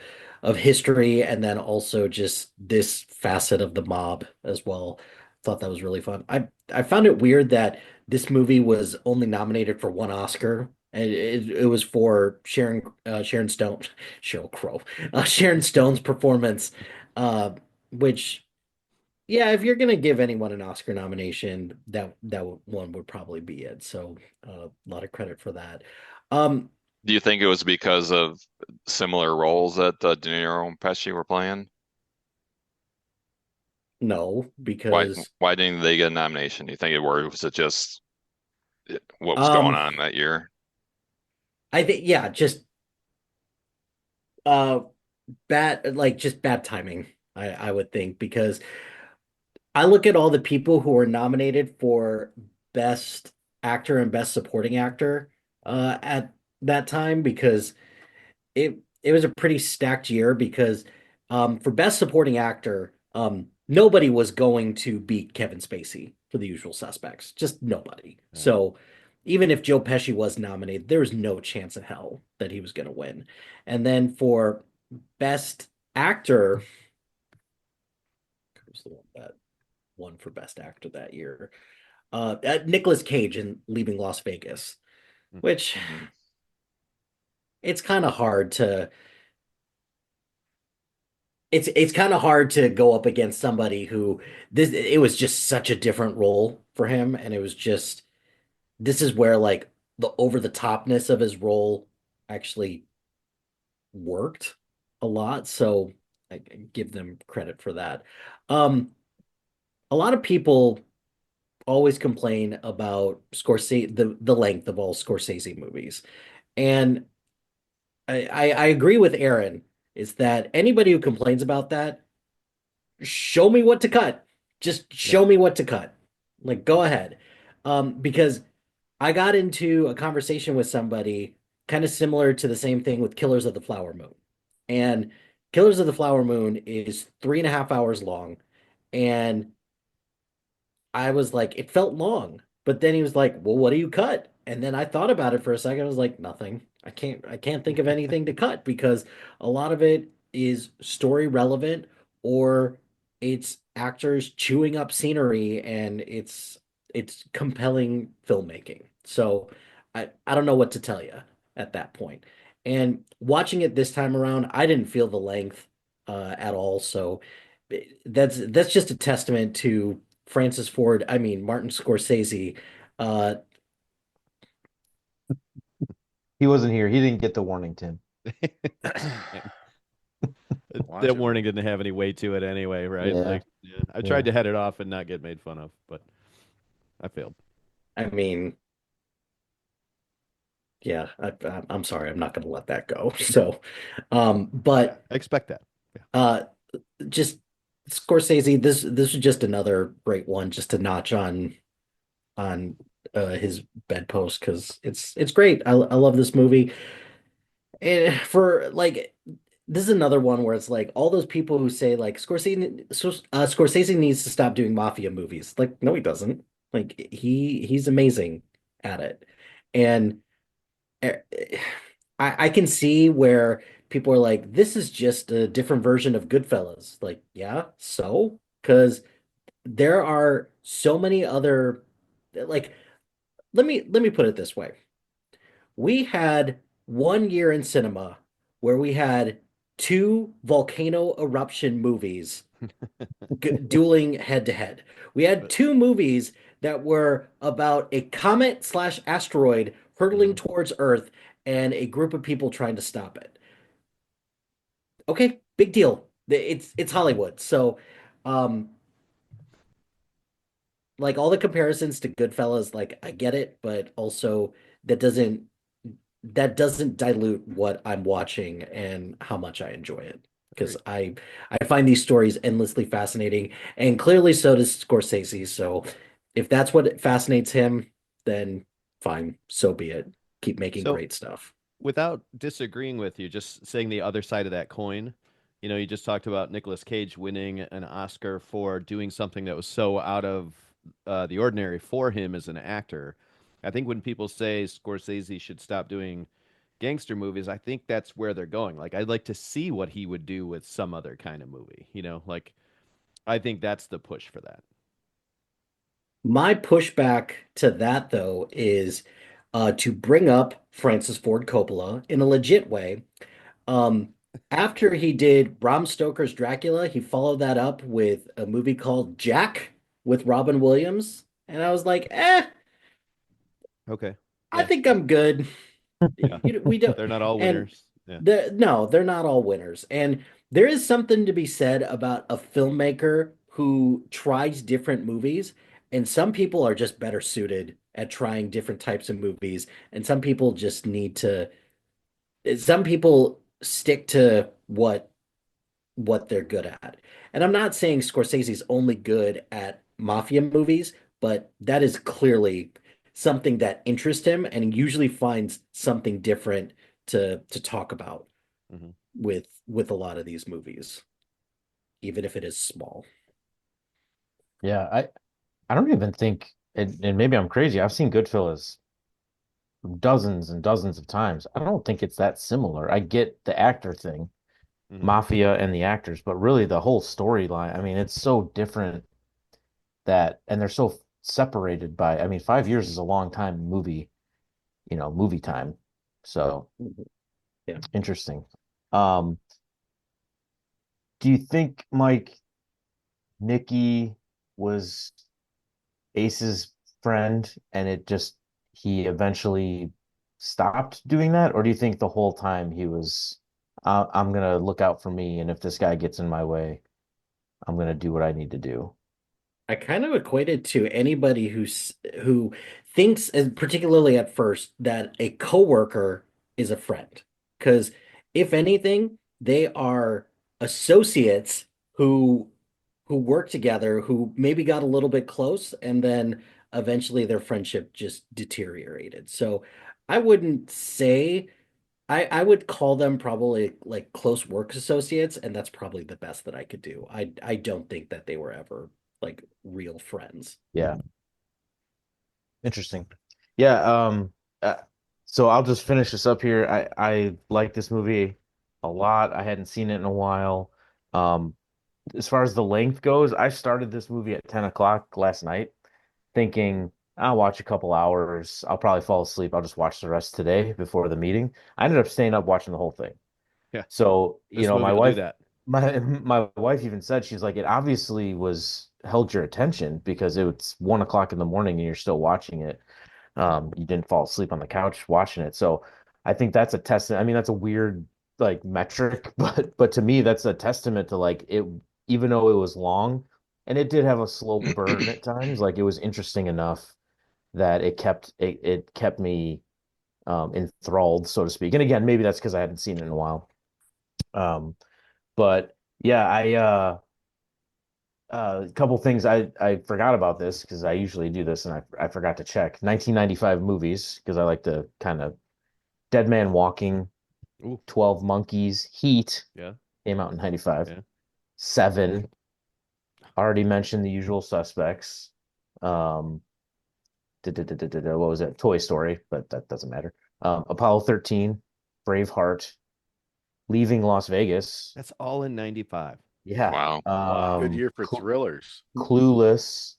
history and then also just this facet of the mob as well. Thought that was really fun. I found it weird that this movie was only nominated for one Oscar. And it was for Sharon Stone, Sheryl Crow, Sharon Stone's performance, uh, which yeah, if you're gonna give anyone an Oscar nomination, that one would probably be it. So a lot of credit for that. Um, Do you think it was because of similar roles that De Niro and Pesci were playing? no, Why because why didn't they get a nomination? Do you think it was it just what was going um, on that year? I think yeah, just uh just bad timing. I would think because I look at all the people who are nominated for Best Actor and Best Supporting Actor at that time because it was a pretty stacked year because for best supporting actor, nobody was going to beat Kevin Spacey for The Usual Suspects. Just nobody. Yeah. So even if Joe Pesci was nominated, there was no chance in hell that he was going to win. And then for best actor, who's the one that won for best actor that year? Nicolas Cage in Leaving Las Vegas, which Mhm. it's kind of hard to it's kind of hard to go up against somebody who this it was just such a different role for him and it was just this is where like the over the topness of his role actually worked a lot so I give them credit for that. Um, a lot of people always complain about Scorsese, the length of all Scorsese movies. And I agree with Aaron, is that anybody who complains about that, show me what to cut. Just Yep. show me what to cut. Like, go ahead. Because I got into a conversation with somebody kind of similar to the same thing with Killers of the Flower Moon. And Killers of the Flower Moon is 3.5 hours long. And I was like, it felt long. But then he was like, well, what do you cut? And then I thought about it for a second. I was like, nothing. I can't think of anything to cut because a lot of it is story relevant or it's actors chewing up scenery and it's compelling filmmaking. So I don't know what to tell you at that point. And watching it this time around, I didn't feel the length at all. So that's just a testament to Martin Scorsese. Uh, He wasn't here. He didn't get the warning, Tim. Watch That it. warning didn't have any weight to it anyway, right? Yeah, Like, yeah, I tried yeah. to head it off and not get made fun of, but I failed. I mean, yeah, I'm sorry, I'm not going to let that go. So, Yeah, but I expect that. Yeah, uh, just Scorsese, this is just another great one, just to notch on his bedpost because it's great. I love this movie. And for like this is another one where it's like all those people who say like Scorsese needs to stop doing mafia movies. Like, no, he doesn't. Like he's amazing at it. And eh, I can see where people are like, this is just a different version of Goodfellas. Like, yeah, so because there are so many other like let me put it this way. We had 1 year in cinema where we had two volcano eruption movies dueling head to head. We had but two movies that were about a comet slash asteroid hurtling mhm. towards Earth and a group of people trying to stop it. Okay, big deal. It's Hollywood. So, um, like all the comparisons to Goodfellas, like I get it, but also that doesn't that doesn't dilute what I'm watching and how much I enjoy it. Because Agreed. I find these stories endlessly fascinating, and clearly so does Scorsese. So if that's what fascinates him, then fine, so be it. Keep making So great stuff. without disagreeing with you, just saying the other side of that coin, you just talked about Nicolas Cage winning an Oscar for doing something that was so out of the ordinary for him as an actor. I think when people say Scorsese should stop doing gangster movies, I think that's where they're going. Like, I'd like to see what he would do with some other kind of movie, like I think that's the push for that. My pushback to that, though, is to bring up Francis Ford Coppola in a legit way. Um, After he did Bram Stoker's Dracula, he followed that up with a movie called Jack with Robin Williams. And I was like, Okay. I Yeah. think I'm good. Yeah. We don't, They're not all and winners. Yeah. no, they're not all winners. And there is something to be said about a filmmaker who tries different movies. And some people are just better suited at trying different types of movies. And some people just need to, some people stick to what they're good at. And I'm not saying Scorsese's only good at mafia movies, but that is clearly something that interests him, and he usually finds something different to talk about Hmm. with a lot of these movies, even if it is small. Yeah, I don't even think, and maybe I'm crazy. I've seen Goodfellas dozens and dozens of times. I don't think it's that similar. I get the actor thing, Hmm. mafia and the actors, but really the whole storyline. I mean, it's so different that, and they're so separated by, I mean, 5 years is a long time movie, movie time. So Yeah. interesting. Um, do you think, Mike, Nikki was Ace's friend and he eventually stopped doing that? Or do you think the whole time he was I'm gonna look out for me, and if this guy gets in my way, I'm gonna do what I need to do. I kind of equate it to anybody who thinks, and particularly at first, that a coworker is a friend. Because if anything, they are associates who who work together, who maybe got a little bit close, and then eventually their friendship just deteriorated. So I wouldn't say I would call them probably like close work associates, and that's probably the best that I could do. I don't think that they were ever like real friends. Yeah, interesting. Yeah, uh, so I'll just finish this up here. I like this movie a lot. I hadn't seen it in a while. Um, as far as the length goes, I started this movie at 10 o'clock last night, thinking I'll watch a couple hours. I'll probably fall asleep. I'll just watch the rest today before the meeting. I ended up staying up watching the whole thing. Yeah, So, this movie will do that. my wife even said, she's like, it obviously was held your attention because it's 1 o'clock in the morning and you're still watching it. You didn't fall asleep on the couch watching it. So I think that's a testament. I mean, that's a weird like metric, but to me, that's a testament to like it, even though it was long and it did have a slow burn at times, like it was interesting enough that it kept me enthralled, so to speak. And again, maybe that's because I hadn't seen it in a while. Um, but yeah, a couple things I forgot about this because I usually do this and I forgot to check 1995 movies because I like to kind of Dead Man Walking, Ooh, 12 Monkeys, Heat yeah, came out in 95. yeah. Seven, already mentioned The Usual Suspects. Um, what was it? Toy Story, but that doesn't matter. Apollo 13, Braveheart, Leaving Las Vegas. That's all in 95. Yeah. Wow. Good year for Cl thrillers. Clueless,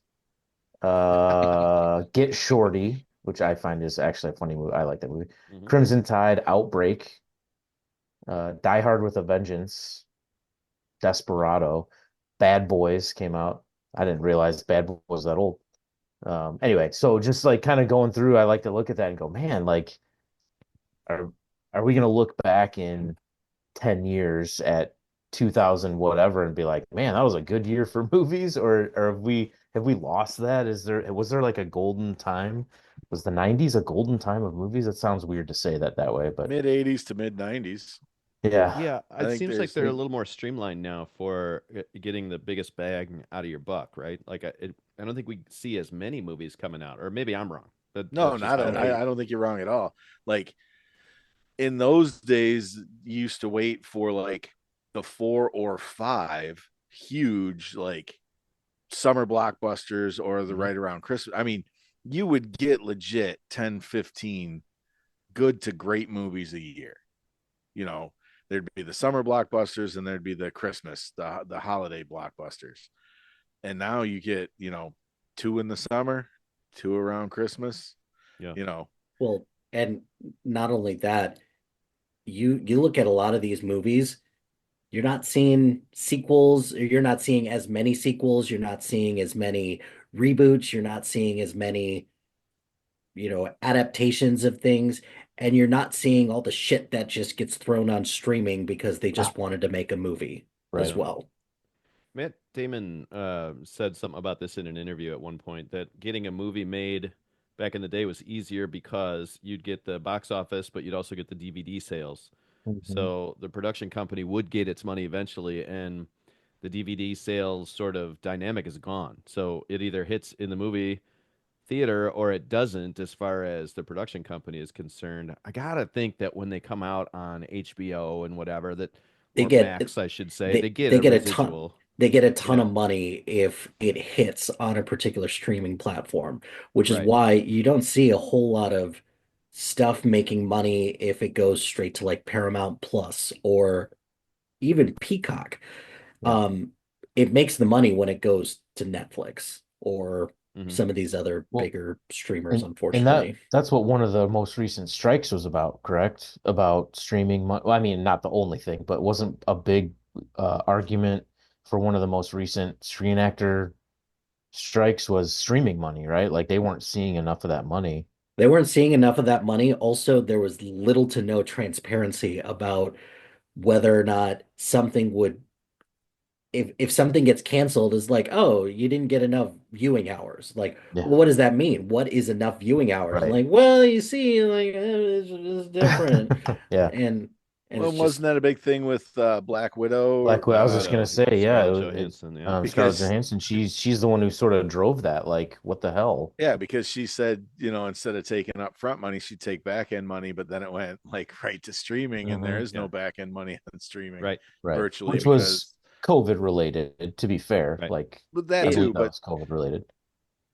Get Shorty, which I find is actually a funny movie. I like that movie. Hmm. Crimson Tide, Outbreak, Die Hard with a Vengeance, Desperado, Bad Boys came out. I didn't realize Bad Boys was that old. Anyway, so just like kind of going through, I like to look at that and go, man, like, are are we gonna look back in 10 years at 2000 whatever and be like, man, that was a good year for movies, or have we lost that? Was there like a golden time? Was the 90s a golden time of movies? It sounds weird to say that way, but Mid 80s to mid 90s. yeah. Yeah, I it think seems like there's they're a little more streamlined now for getting the biggest bang out of your buck, right? Like I don't think we see as many movies coming out, or maybe I'm wrong. no, That's just not how it is. I don't think you're wrong at all. Like in those days, you used to wait for like the 4 or 5 huge like summer blockbusters or the Hmm. right around Christmas. I mean, you would get legit 10, 15 good to great movies a year. You know, there'd be the summer blockbusters and there'd be the Christmas, the holiday blockbusters. And now you get, 2 in the summer, 2 around Christmas, Yeah. you know. Well, and not only that, you look at a lot of these movies, you're not seeing sequels, or you're not seeing as many sequels, you're not seeing as many reboots, you're not seeing as many, adaptations of things, and you're not seeing all the shit that just gets thrown on streaming because they Ah, just wanted to make a movie as right. Yeah. well. Matt Damon said something about this in an interview at one point that getting a movie made back in the day was easier because you'd get the box office, but you'd also get the DVD sales. Mhm. So the production company would get its money eventually, and the DVD sales sort of dynamic is gone. So it either hits in the movie theater or it doesn't as far as the production company is concerned. I gotta think that when they come out on HBO and whatever that They or get Max, I should say, they they get they a get a ton residual. they get a ton Yeah, of money if it hits on a particular streaming platform, which is right. why you don't see a whole lot of stuff making money if it goes straight to like Paramount Plus or even Peacock. Yeah. Um, it makes the money when it goes to Netflix or Hmm. some of these other Well, bigger streamers, and unfortunately. that's what one of the most recent strikes was about, correct? About streaming. Well, I mean, not the only thing, but wasn't a big argument for one of the most recent Screen Actor strikes was streaming money, right? Like they weren't seeing enough of that money. They weren't seeing enough of that money. Also, there was little to no transparency about whether or not something would if something gets canceled is like, oh, you didn't get enough viewing hours. Like, Yeah. well, what does that mean? What is enough viewing hours? And Right. like, well, you see, like it's different. Yeah. And Well, it's wasn't just that a big thing with Black Widow? Like what I was Black just gonna Widow, say, yeah, Scarlett Johansson. Yeah. Scarlett Because Johansson, she's the one who sort of drove that. Like, what the hell? yeah, because she said, instead of taking up front money, she'd take back end money, but then it went like right to streaming, and there Hmm. is Yeah. no back end money on streaming Right. Right. virtually Which was because COVID related, to be fair. Right. Like, but I that it, believe too, that but was COVID related.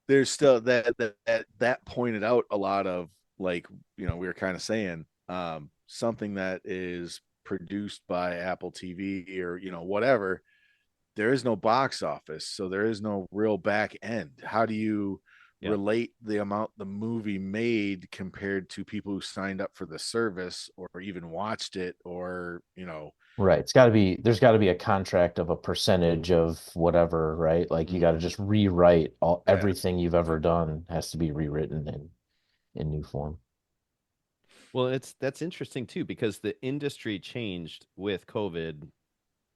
there's still that pointed out a lot of like, we were kind of saying something that is produced by Apple TV or whatever, there is no box office, so there is no real back end. How do you Yeah. relate the amount the movie made compared to people who signed up for the service or even watched it or Right. There's got to be a contract of a percentage of whatever, right? Like you got to just rewrite yeah. everything you've ever done has to be rewritten in new form. Well, that's interesting too because the industry changed with COVID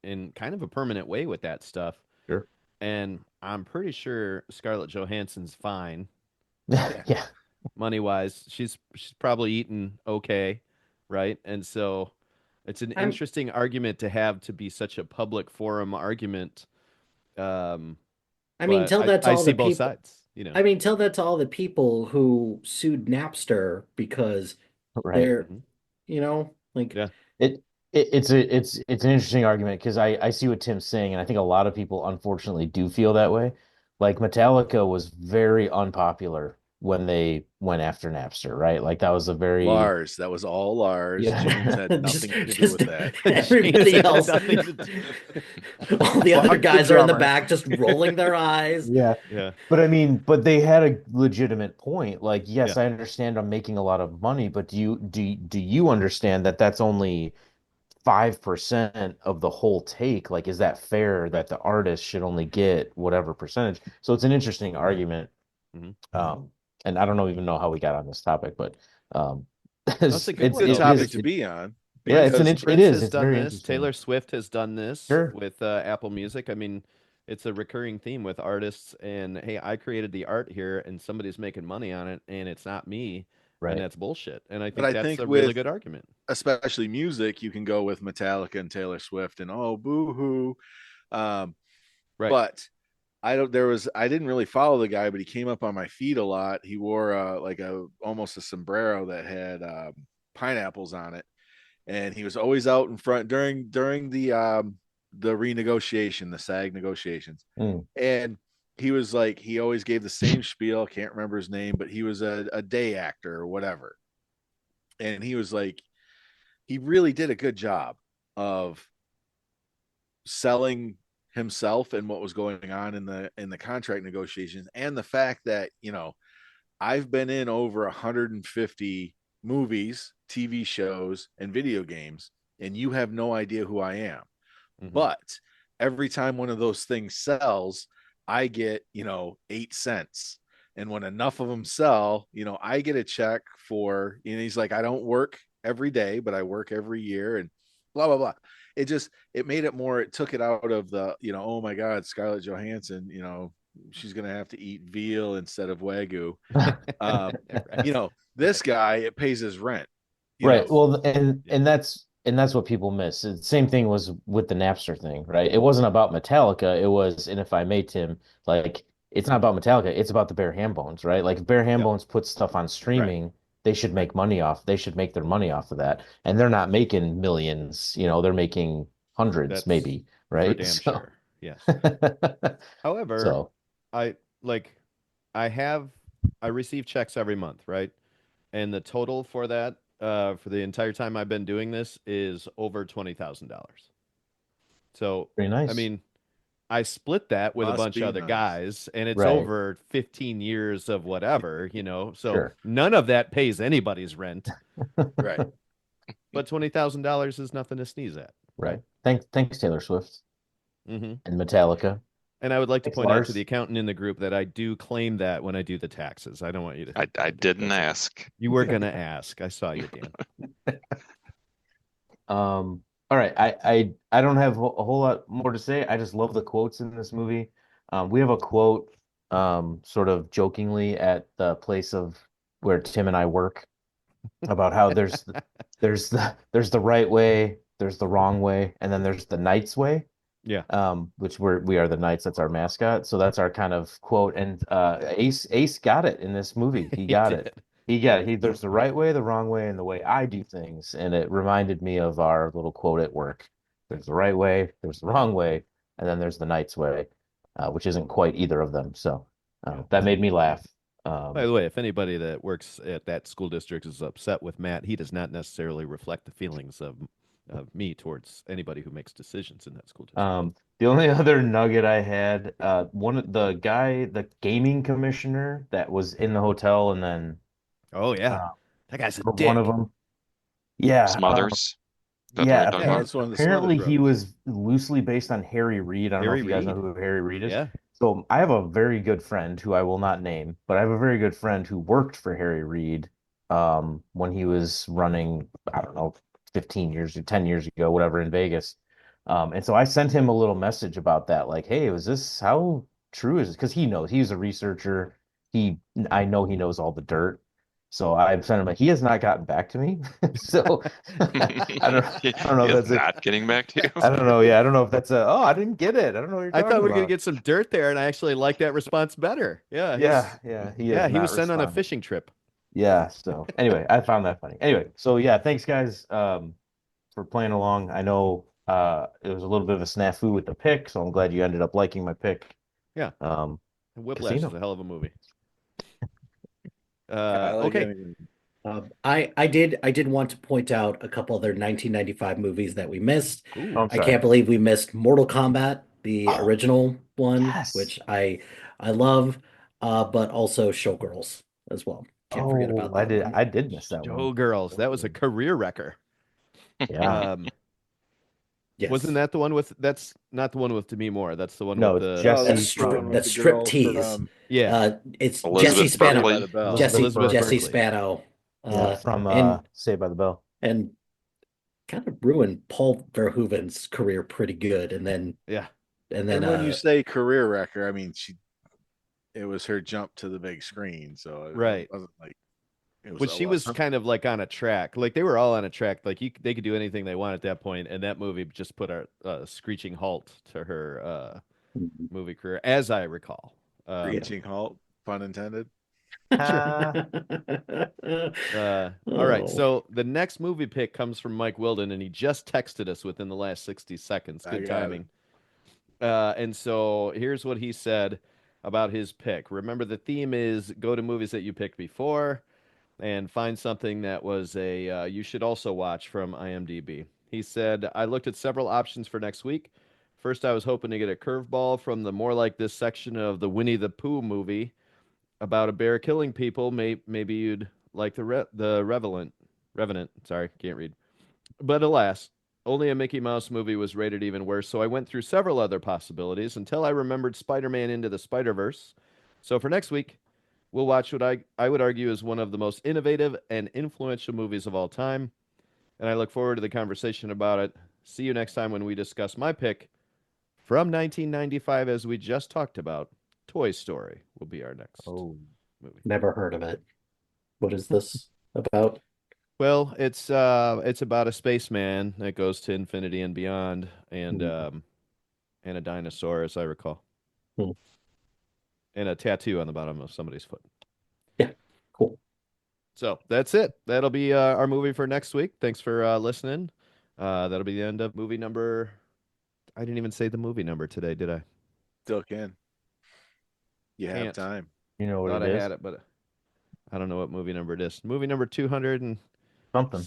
in kind of a permanent way with that stuff. Sure. And I'm pretty sure Scarlett Johansson's fine Yeah. Yeah. money wise. She's probably eating okay, right? And so it's an I'm interesting argument to have to be such a public forum argument. Um, I mean, but tell that to I all see the both people. sides, you know. I mean, tell that to all the people who sued Napster because Right. they're, Hmm. like Yeah. It's an interesting argument because I see what Tim's saying, and I think a lot of people unfortunately do feel that way. Like Metallica was very unpopular when they went after Napster, right? Like that was a very Lars, that was all Lars. yeah. James had just nothing to do just with that. James everybody had else, nothing to do. all the other Fuck the guys are in the drummer. back just rolling their eyes. Yeah. Yeah. But I mean, but they had a legitimate point. Like, Yeah. yes, I understand I'm making a lot of money, but do you understand that that's only 5% of the whole take? Like, is that fair Right. that the artist should only get whatever percentage? So it's an interesting argument. Hmm. Um, and I don't know even know how we got on this topic, but um, That's a good one Good though topic because to be on yeah, Prince because it Prince is. has It's done very this. interesting. Taylor Swift has done this Sure. with Apple Music. I mean, it's a recurring theme with artists. And hey, I created the art here, and somebody's making money on it, and it's not me, and Right. that's bullshit. And I but think I that's think a really with good argument. especially music, you can go with Metallica and Taylor Swift and oh boo hoo. Um, Right. but I didn't really follow the guy, but he came up on my feed a lot. He wore like a almost a sombrero that had pineapples on it, and he was always out in front during the renegotiation, the SAG negotiations, Mm. and he was like he always gave the same spiel. Can't remember his name, but he was a day actor or whatever, and he was like he really did a good job of selling himself and what was going on in the contract negotiations and the fact that I've been in over 150 movies, TV shows, and video games, and you have no idea who I am. Hmm. But every time one of those things sells, I get, 8 cents. And when enough of them sell, I get a check for, he's like, I don't work every day, but I work every year and blah, blah, blah. It made it more, it took it out of the, oh my God, Scarlett Johansson, she's going to have to eat veal instead of Wagyu. Um, Right. this guy, it pays his rent, Right. Well, Yeah. and that's what people miss. The same thing was with the Napster thing, right? It wasn't about Metallica. It was, and if I may, Tim, like it's not about Metallica. It's about the Bare Ham Bones, right? Like if Bare Ham Yep. Bones puts stuff on Right. streaming, they should Right. make money off. They should make their money off of that, and they're not making millions. They're making hundreds, That's maybe, for right? damn So, sure. Yes. However, so I like I have I receive checks every month, right? And the total for that, for the entire time I've been doing this is over $20,000. So, very I nice, mean, I split that with a must bunch of be other nice. guys, and it's right? over 15 years of whatever, So Sure. none of that pays anybody's rent, Right. but $20,000 is nothing to sneeze at, right? Right. Thanks, Taylor Swift Hmm. and Metallica. And I would like to Thanks, point out to the Lars. accountant in the group that I do claim that when I do the taxes. I don't want you to think that I I don't. didn't ask. You were gonna ask. I saw you, Dan. Um, All right, I don't have a whole lot more to say. I just love the quotes in this movie. We have a quote, sort of jokingly at the place of where Tim and I work about how there's the right way, there's the wrong way, and then there's the knight's way. Yeah, Which we are the Knights. That's our mascot. So that's our kind of quote. And Ace got it in this movie. He he got it. did. He got it. There's the right way, the wrong way, and the way I do things. And it reminded me of our little quote at work. There's the right way, there's the wrong way, and then there's the Knight's way, which isn't quite either of them. So Yeah. that made me laugh. By the way, if anybody that works at that school district is upset with Matt, he does not necessarily reflect the feelings of me towards anybody who makes decisions in that school district. The only other nugget I had, one of the guy, the gaming commissioner that was in the hotel, and then Oh yeah, uh, that guy's a one of dick. them. Yeah, Smothers. Is that the yeah. we're talking Yeah, about? that's one of the Apparently, Smothers he Brothers. was loosely based on Harry Reid. I don't know Harry if you guys know Reid. who Harry Reid is. Yeah. So I have a very good friend who I will not name, but I have a very good friend who worked for Harry Reid when he was running, I don't know, 15 years or 10 years ago, whatever, in Vegas. And so I sent him a little message about that, like, hey, was this how true is it? Because he knows he's a researcher. He I know he knows all the dirt. So I sent him he has not gotten back to me. So I don't know if He is that's not getting back to you. I don't know. Yeah, I don't know if that's oh, I didn't get it. I don't know what you're I thought talking we were gonna about. get some dirt there, and I actually like that response better. Yeah, He has he was not sent on a responded. fishing trip. Yeah, so anyway, I found that funny. Anyway, so yeah, thanks guys for playing along. I know it was a little bit of a snafu with the pick, so I'm glad you ended up liking my pick. Yeah, Um and Whiplash Casino. is a hell of a movie. I like Okay, anything. I did want to point out a couple other 1995 movies that we missed. Oh, ooh, I'm I sorry. can't believe we missed Mortal Kombat, the Oh, original one, yes. which I love, but also Showgirls as well. Can't forget Oh, about that one. I did miss that one. Showgirls. That was a career wrecker. Yeah. Yes. Wasn't that the one with? That's not the one with Demi Moore. That's the one No, with it's the. No, Jesse that's the one with That's the strip girl tease. from Yeah, It's Elizabeth Jesse Spano. Berkley. by the Bell. Elizabeth Jesse Berkley. Spano. Yeah, from and Saved by the Bell. and kind of ruined Paul Verhoeven's career pretty good. And then yeah. And when you say career wrecker, I mean it was her jump to the big screen, so it Right. wasn't like it was. When she was kind of like on a track, like they were all on a track, like they could do anything they want at that point, and that movie just put a screeching halt to her movie career, as I recall. Screeching halt, pun intended. All right, Oh. so the next movie pick comes from Mike Wilden, and he just texted us within the last 60 seconds. I Good got timing. And so here's what he said about his pick. Remember, the theme is go to movies that you picked before and find something that was a you should also watch from IMDb. He said, I looked at several options for next week. First, I was hoping to get a curveball from the more like this section of the Winnie the Pooh movie about a bear killing people. Maybe you'd like the Revenant. Sorry, can't read. But alas, only a Mickey Mouse movie was rated even worse, so I went through several other possibilities until I remembered Spider-Man Into the Spider-Verse. So for next week, we'll watch what I would argue is one of the most innovative and influential movies of all time, and I look forward to the conversation about it. See you next time when we discuss my pick from 1995, as we just talked about. Toy Story will be our next movie. Never heard of it. What is this about? Well, it's about a spaceman that goes to infinity and beyond, and a dinosaur, as I recall, Hmm. and a tattoo on the bottom of somebody's foot. Yeah, cool. So that's it. That'll be our movie for next week. Thanks for listening. That'll be the end of movie number. I didn't even say the movie number today, did I? Still can. You have Can't. time. You know what Thought it I is? had it, but I don't know what movie number it is. Movie number 200 and Something.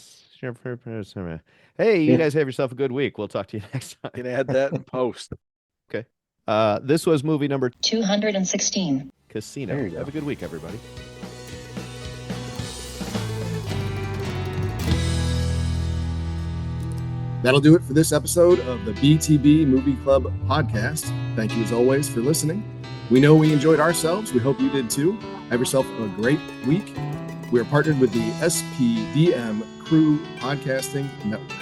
Hey, you Yeah. guys have yourself a good week. We'll talk to you next You time. can add that in post. Okay. This was movie number 216. Casino. There you go. Have a good week, everybody. That'll do it for this episode of the BTB Movie Club podcast. Thank you as always for listening. We know we enjoyed ourselves. We hope you did too. Have yourself a great week. We are partnered with the SPDM Crew Podcasting Network.